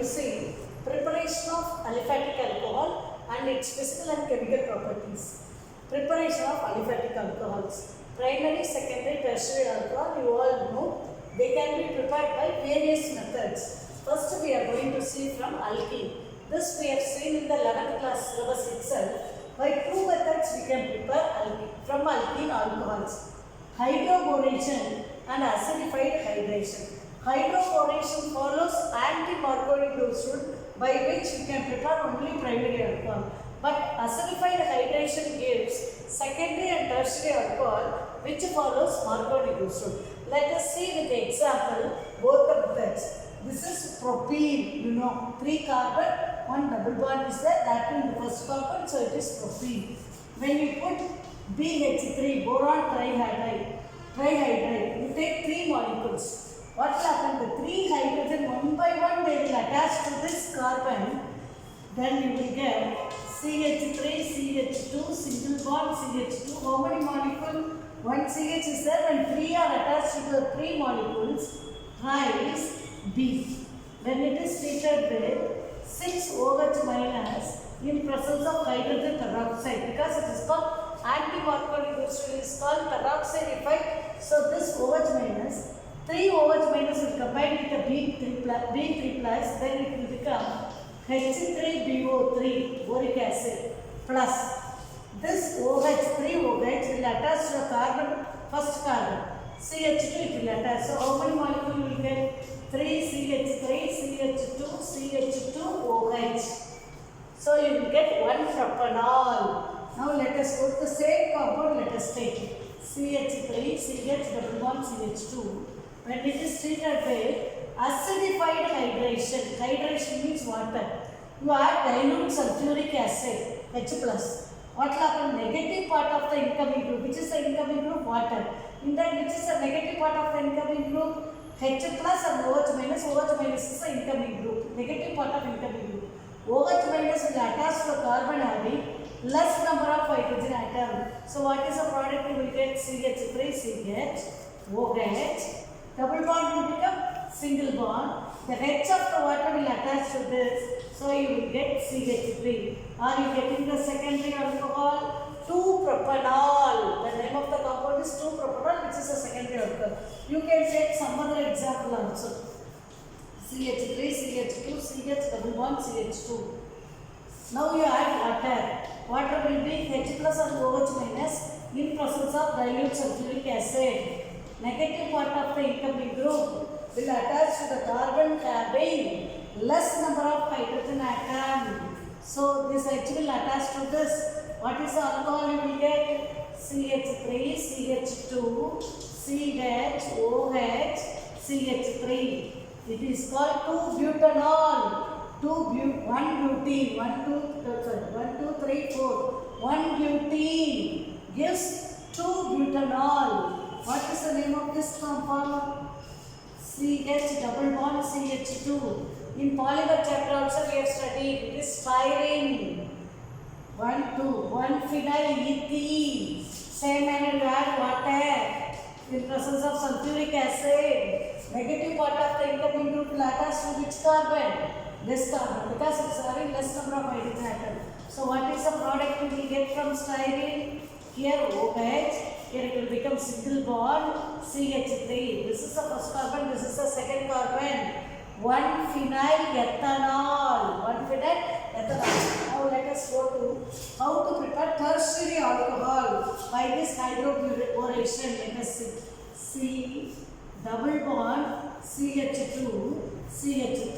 see preparation of aliphatic alcohol and its physical and chemical properties. Preparation of aliphatic alcohols. Primary, secondary, tertiary alcohol, you all know, they can be prepared by various methods. First we are going to see from alkene. This we have seen in the 11th class syllabus itself. By two methods we can prepare alkene, from alkene alcohols. Hydroboration and acidified hydration. Hydroboration follows anti-Marconi dose rule by which we can prepare only primary alcohol. But acidified hydration gives secondary and tertiary alcohol which follows Marconi dose rule. Let us see with the example both of methods. This is propene, you know, 3 carbon, 1 double bond is there, that in the first carbon, so it is propene. When you put BH3, boron trihydride, you take 3 molecules. What will happen? The 3 hydrogen one by one they will attach to this carbon. Then you will get CH3, CH2, single bond CH2. How many molecules? 1 CH is there and 3 are attached to the 3 molecules. Thrice B. When it is treated with 6 OH minus in presence of hydrogen peroxide, because it is called anti-Marconi dose rule is called peroxide effect. So this OH minus, 3 OH minus will combine with the B3 plus, then it will become H3BO3 boric acid plus this OH, 3 OH will attach to the carbon, first carbon, CH2 it will attach. So how many molecules will get? 3 CH3, CH2, CH2OH. So you will get 1 propanol. Now let us go to the same compound, let us take it. CH3, CH double bond CH2. When it is treated with acidified hydration, hydration means water. You add dilute sulfuric acid, H plus. What will happen? Negative part of the incoming group. Which is the incoming group? Water. In that, which is the negative part of the incoming group? H plus and OH minus. OH minus is the incoming group. Negative part of incoming group. OH minus will attach to the carbon having less number of hydrogen atom. So what is the product? You will get CH3, CH, OH. Double bond will become single bond. The H of the water will attach to this. So you will get CH3. Are you getting the secondary alcohol? 2-propanol. The name of the compound is 2-propanol, which is a secondary alcohol. You can take some other example also. CH3, CH2, CH double bond, CH2. Now you add water. Water will be H plus and OH minus in presence of dilute sulfuric acid. Negative part of the incoming group will attach to the carbon having less number of hydrogen atom. So this H will attach to this. What is the alcohol you will get? CH3, CH2, CH, OH, CH3. It is called 2-butanol. 1 butene. 1, 2, 3, 4. 1 butene gives 2-butanol. What is the name of this compound? CH double bond CH2. In polymer chapter also we have studied. It is styrene. 1, 2. 1 phenyl ethene. Same manner you add water in presence of sulfuric acid. Negative part of the incoming group will attach to which carbon? This carbon, because it is having less number of hydrogen atom. So what is the product we will get from styrene? Here OH. Here it will become single bond CH3. This is the first carbon, this is the second carbon. 1 phenyl ethanol. 1 phenyl ethanol. Now let us go to how to prepare tertiary alcohol by this hydroboration. Let us see. C double bond CH2 CH3.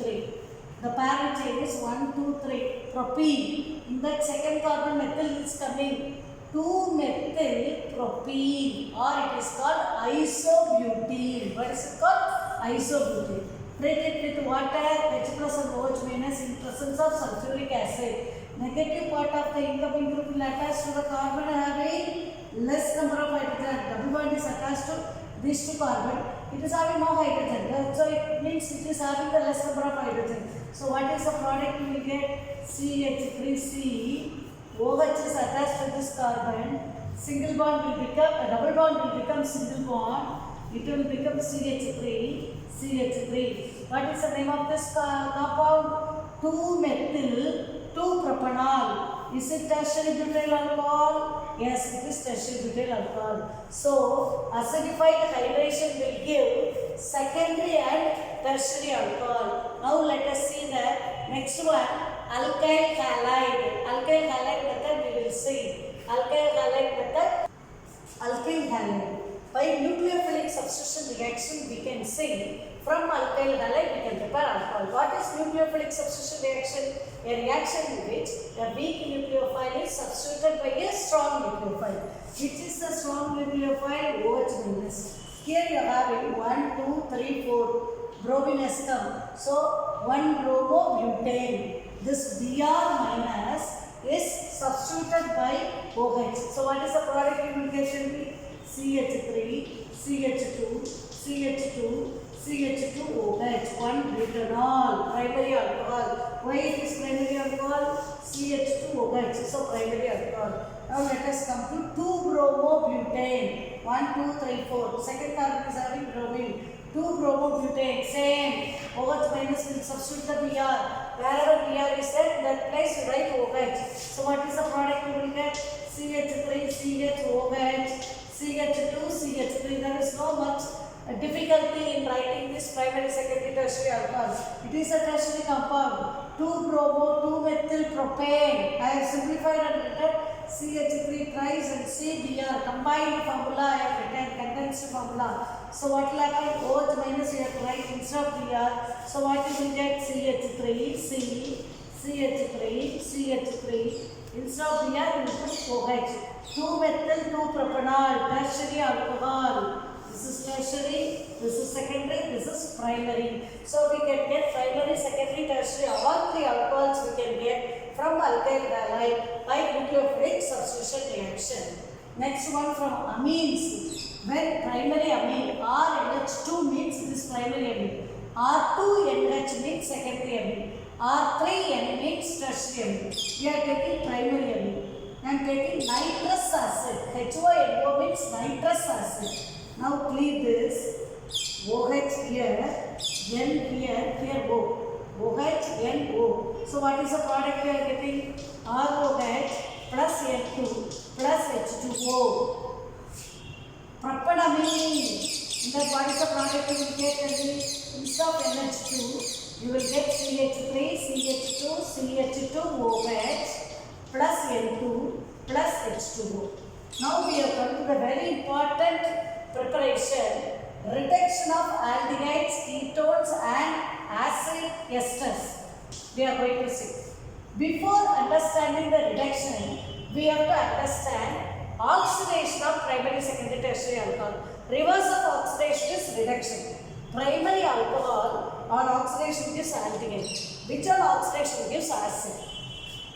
The parent chain is 1, 2, 3. Propene. In that second carbon methyl is coming. 2-methyl propene, or it is called isobutene. What is it called? Isobutene. Treat it with water, H plus and OH minus in presence of sulfuric acid. Negative part of the incoming group will attach to the carbon having less number of hydrogen. Double bond is attached to these 2 carbon. It is having no hydrogen. So it means it is having the less number of hydrogen. So what is the product you will get? CH3C. OH is attached to this carbon. Single bond will become, a double bond will become single bond. It will become CH3, CH3. What is the name of this compound? 2-methyl-2-propanol. Is it tertiary butyl alcohol? Yes, it is tertiary butyl alcohol. So, acidified hydration will give secondary and tertiary alcohol. Now, let us see the next one, alkyl halide. Alkyl halide method we will see. Alkyl halide method, alkyl halide. By nucleophilic substitution reaction, we can say from alkyl halide we can prepare alcohol. What is nucleophilic substitution reaction? A reaction in which a weak nucleophile is substituted by a strong nucleophile. Which is the strong nucleophile? OH minus. Here you are having 1, 2, 3, 4. Bromine has come. So 1 bromobutane. This Br minus is substituted by OH. So what is the product unification? CH3, CH2, CH2, CH2OH, 1-butanol, primary alcohol. Why it is primary alcohol? CH2OH, so primary alcohol. Now let us come to 2-bromobutane, 1, 2, 3, 4. Second carbon is having bromine. 2-bromobutane, same. OH minus will substitute the Br. Wherever Br is there, that place you write OH. So what is the product you will get? CH3, CHOH, CH2, CH3. There is no much difficulty in writing this primary, secondary, tertiary alcohol. It is a tertiary compound. 2-bromo, 2-methyl-propane. I have simplified and written CH3 tries and CBr. Combined formula I have written, condensed formula. So what will happen? OH minus you have to write instead of Br. So what you will get? CH3, C, CH3, CH3. Instead of Br, you will put OH. 2-methyl-2-propanol, tertiary alcohol. This is tertiary, this is secondary, this is primary. So we can get primary, secondary, tertiary, all three alcohols we can get from alkyl halide by nucleophilic substitution reaction. Next one from amines. When primary amine RNH2 means this primary amine, R2NH means secondary amine, R3N means tertiary amine. We are taking primary amine. I am taking nitrous acid. HONO means nitrous acid. Now clear this. OH here, N here O. OH, N, O. So what is the product we are getting? ROH plus N2 plus H2O. Propanamine. In that what is the product you will get? Instead of NH2, you will get CH3, CH2, CH2OH plus N2 plus H2O. Now we have come to the very important preparation, reduction of aldehydes, ketones and acid esters. We are going to see. Before understanding the reduction, we have to understand oxidation of primary, secondary, tertiary alcohol. Reverse of oxidation is reduction. Primary alcohol on oxidation gives aldehyde. Which on oxidation gives acid.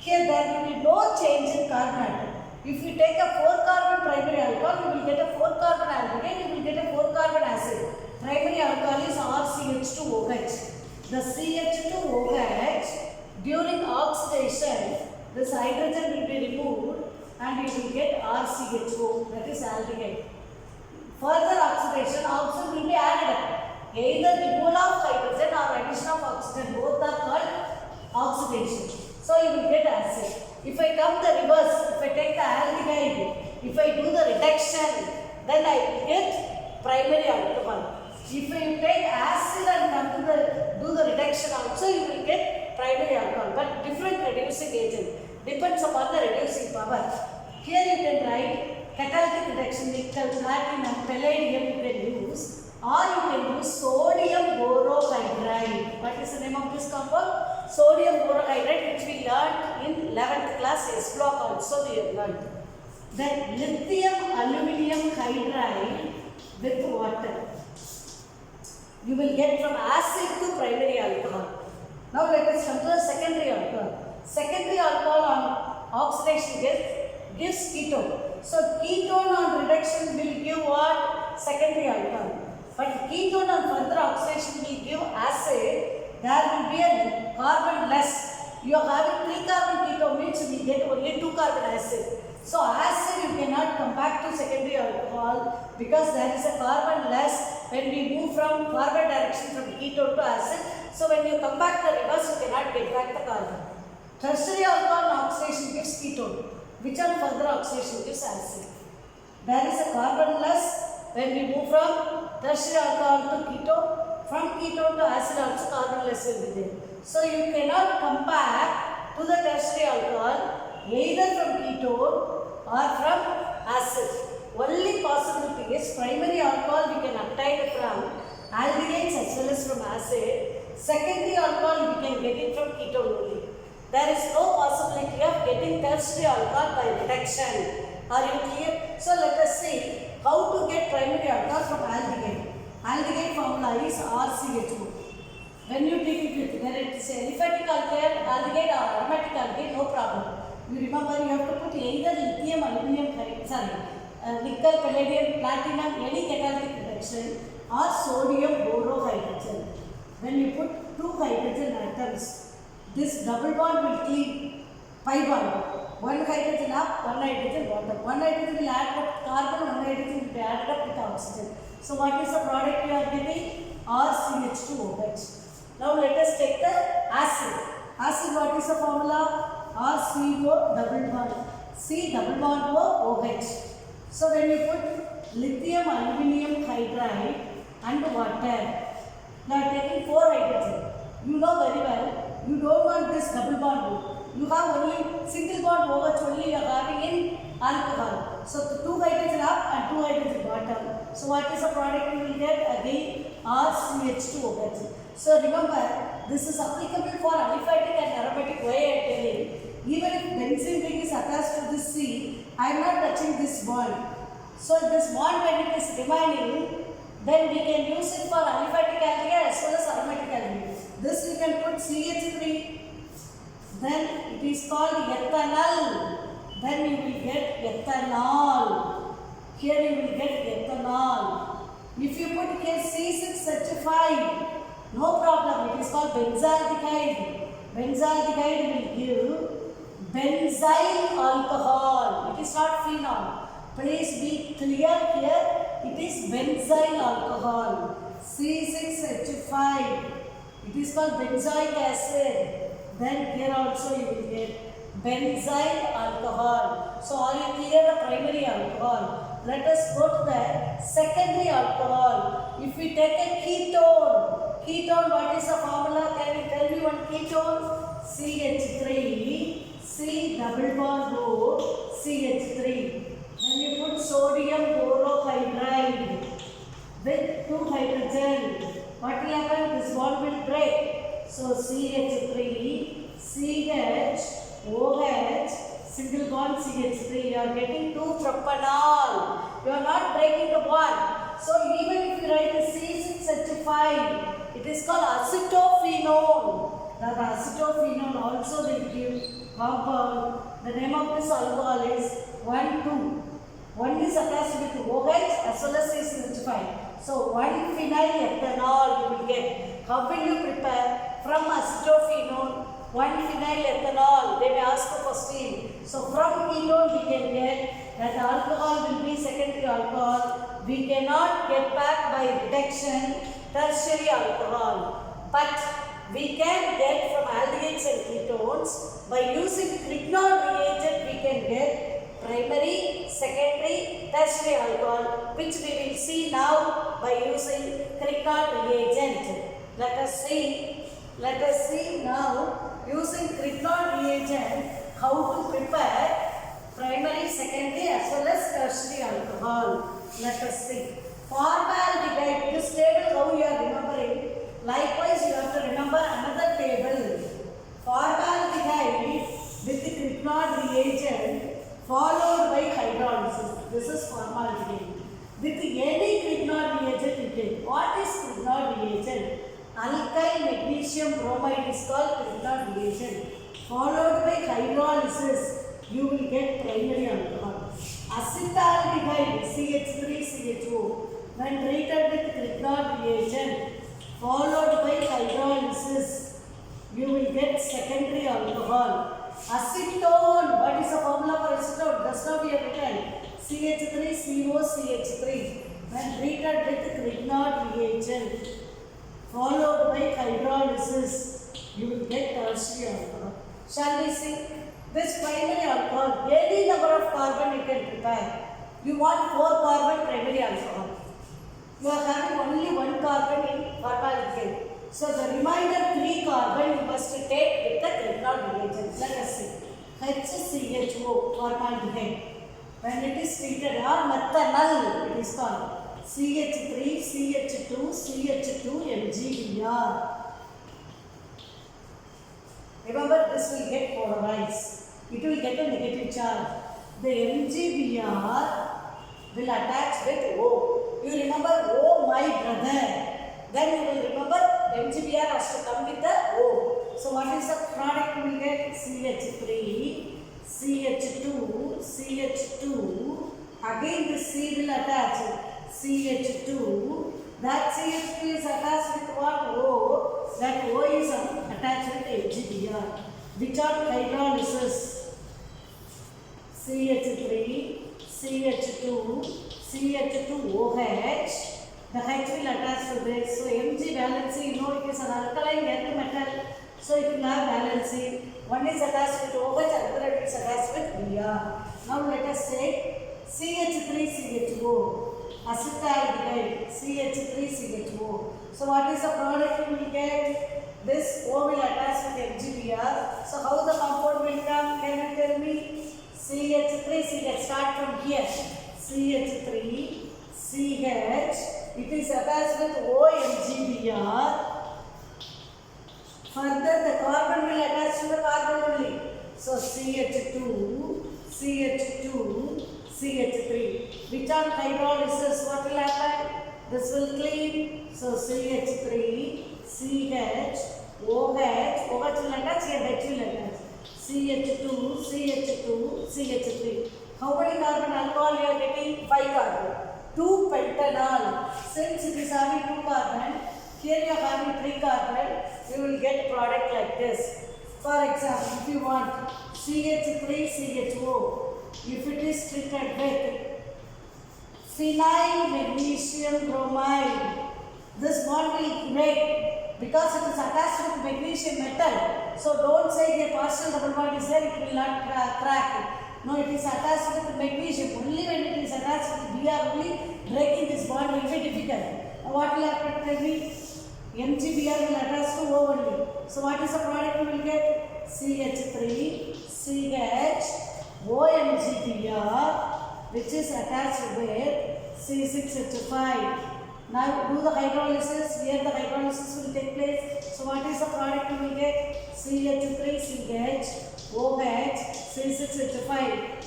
Here there will be no change in carbon atom. If you take a 4-carbon primary alcohol, you will get a 4-carbon aldehyde, you will get a 4-carbon acid. Primary alcohol is RCH2OH. The CH2OH, during oxidation, this hydrogen will be removed and you will get RCHO, that is aldehyde. Further oxidation, oxygen will be added up. Either removal of hydrogen or addition of oxygen, both are called oxidation. So you will get acid. If I come the reverse, if I take the aldehyde, if I do the reduction, then I will get primary alcohol. If you take acid and come to do the reduction also, you will get primary alcohol, but different reducing agent. Depends upon the reducing power. Here you can write catalytic reduction, nickel, platinum, palladium you can use, or you can use sodium borohydride. What is the name of this compound? Sodium borohydride, which we learned in 11th class S block also we have learned. Then lithium aluminum hydride with water. You will get from acid to primary alcohol. Now let us come to the secondary alcohol. Secondary alcohol on oxidation gives ketone. So ketone on reduction will give what? Secondary alcohol. But ketone on further oxidation will give acid. There will be a carbon less. You are having 3 carbon ketone means we get only 2 carbon acid. So acid you cannot come back to secondary alcohol because there is a carbon less when we move from forward direction from ketone to acid. So when you come back the reverse, you cannot get back the carbon. Tertiary alcohol oxidation gives ketone, which on further oxidation gives acid. There is a carbonless when we move from tertiary alcohol to ketone. From ketone to acid also carbonless will be there. So you cannot come back to the tertiary alcohol either from ketone or from acid. Only possibility is primary alcohol we can obtain from aldehydes as well as from acid. Secondary alcohol we can get it from ketone only. There is no possibility of getting tertiary alcohol by reduction. Are you clear? So let us see how to get primary alcohol from aldehyde. Aldehyde formula is RCHO. When you take it with whether it is aliphatic aldehyde or aromatic aldehyde, no problem. You remember you have to put either lithium, aluminum, nickel, palladium, platinum, any catalytic reaction or sodium borohydrogen. When you put two hydrogen atoms, this double bond will keep pi bond. One hydrogen up, one hydrogen bottom. One hydrogen will add up carbon, one hydrogen will be added up with oxygen. So what is the product you are getting? RCH2OH. Now let us take the acid. Acid, what is the formula? RCO double bond. C double bond OH. So when you put lithium aluminum hydride and water, you are taking 4 hydrogen. You know very well, you don't want this double bond. You have only single bond OH only you are having in alcohol. So the 2 hydrogen up and 2 hydrogen bottom. So what is the product you will get? Again RCH2OH. So remember, this is applicable for aliphatic and aromatic. Why I am telling? Even if benzene ring is attached to this C, I am not touching this bond. So this bond when it is remaining, then we can use it for aliphatic aldehyde as well as aromatic aldehyde. This we can put CH3. Then it is called ethanol. Then you will get ethanol. Here you will get ethanol. If you put here C6H5, no problem. It is called benzaldehyde. Benzaldehyde will give benzyl alcohol. It is not phenol. Please be clear here. It is benzyl alcohol. C6H5. It is called benzoic acid. Then here also you will get benzyl alcohol. So are you clear the primary alcohol? Let us go to the secondary alcohol. If we take a ketone, what is the formula? Can you tell me one ketone? CH3, C double bond O, CH3. Then you put sodium borohydride with 2 hydrogen. What will happen? This bond will break. So CH3, CH, OH, single bond CH3. You are getting 2-propanol. You are not breaking the bond. So even if you write a C6H5, it is called acetophenone. The acetophenone also will give compound. The name of this alcohol is 1,2. One is attached with OH as well as C6H5. So 1-phenyl ethanol you will get. How will you prepare? From acetophenone, 1-phenyl ethanol, they may ask for steam. So from ketone we can get that the alcohol will be secondary alcohol. We cannot get back by reduction tertiary alcohol. But we can get from aldehydes and ketones by using Grignard reagent. We can get primary, secondary, tertiary alcohol, which we will see now by using Grignard reagent. Let us see now using Grignard reagent how to prepare primary, secondary as well as tertiary alcohol. Let us see. Formaldehyde, this table how you are remembering. Likewise you have to remember another table. Formaldehyde with the Grignard reagent followed by hydrolysis. This is formaldehyde. With any Grignard reagent you take. What is Grignard reagent? Alkyl magnesium bromide is called Grignard reagent. Followed by hydrolysis, you will get primary alcohol. Acetaldehyde, CH3CHO, when treated with Grignard reagent, followed by hydrolysis, you will get secondary alcohol. Acetone, what is the formula for acetone? Just now we have written CH3COCH3. when treated with Grignard reagent followed by hydrolysis, you will get tertiary alcohol. Shall we see? This primary alcohol, any number of carbon you can prepare. You want 4 carbon primary alcohol. You are having only 1 carbon in formaldehyde. So the remainder 3 carbon you must take with the Grignard reagent. Let us see. HCHO, formaldehyde. When it is treated or methanol, it is called CH3, CH2, CH2, MgBr. Remember, this will get polarized. It will get a negative charge. The MgBr will attach with O. You remember O, my brother. Then you will remember MgBr has to come with the O. So what is the product you will get? CH3, CH2, CH2. Again the C will attach CH2. That CH2 is attached with what? O. That O is attached with MgBr. Without hydrolysis, CH3, CH2, CH2OH. The H will attach to this. So Mg valency, you know it is an alkaline earth metal. So it will have valency. One is attached with OH, another is attached with Br. Now let us say CH3CHO. Acetaldehyde, CH3CHO. So what is the product you will get? This O will attach with MgBr. So how the compound will come? Can you tell me? CH3CH. Start from here. CH3, CH. It is attached with OMgBr. Further, the carbon will attach to the carbon only. So CH2, CH2, CH3. Without hydrolysis, what will happen? This will clean. So CH3, CH, OH. OH will attach here, H will attach. CH2, CH2, CH3. How many carbon alcohol you are getting? 5 carbon. 2 pentanol. Since it is having 2 carbon, here you are having 3 carbon, you will get a product like this. For example, if you want CH3CHO, if it is treated with phenyl magnesium bromide, this bond will break because it is attached with magnesium metal. So don't say the partial double bond is there, it will not crack. No, it is attached with magnesium. Only when it is attached with Br only, breaking this bond will be difficult. Now what will happen? Maybe MgBr will attach to O only. So what is the product you will get? CH3, CH, OMgBr, which is attached with C6H5. Now do the hydrolysis. Here the hydrolysis will take place. So what is the product you will get? CH3CH, OH, C6H5.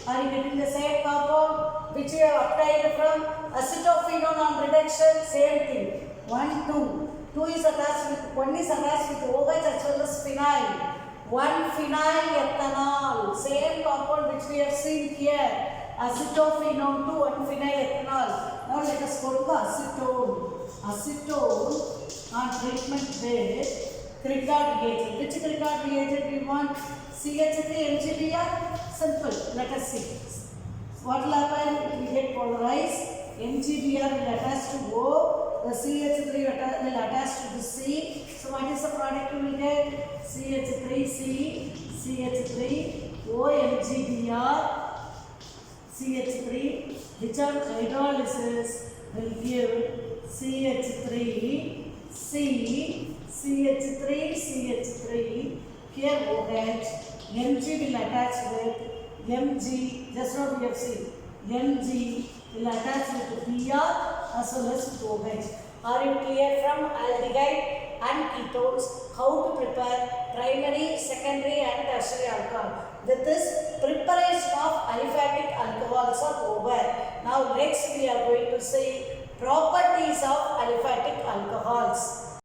Are you getting the same compound which you have obtained from acetophenone reduction? Same thing. 1, 2. 2 is attached with, 1 is attached with OH as well as phenyl. 1 phenyl ethanol. Same compound which we have seen here. Acetophenone 2, 1 phenyl ethanol. Now let us go to acetone. Acetone on treatment with Grignard reagent. Which Grignard reagent we want? CH3 MgBr? Simple. Let us see. What will happen? We get polarized. MgBr will attach to O. The CH3 will attach to the C. So what is the product you will get? CH3C, CH3, OMgBr, CH3, which are hydrolysis will give CH3, C, CH3, CH3, here OH, Mg will attach with Mg, just now we have seen, Mg will attach with Br as well as with OH. Are you clear from aldehyde and ketones how to prepare primary, secondary and tertiary alcohol? With this, preparation of aliphatic alcohols are over. Now next we are going to see properties of aliphatic alcohols.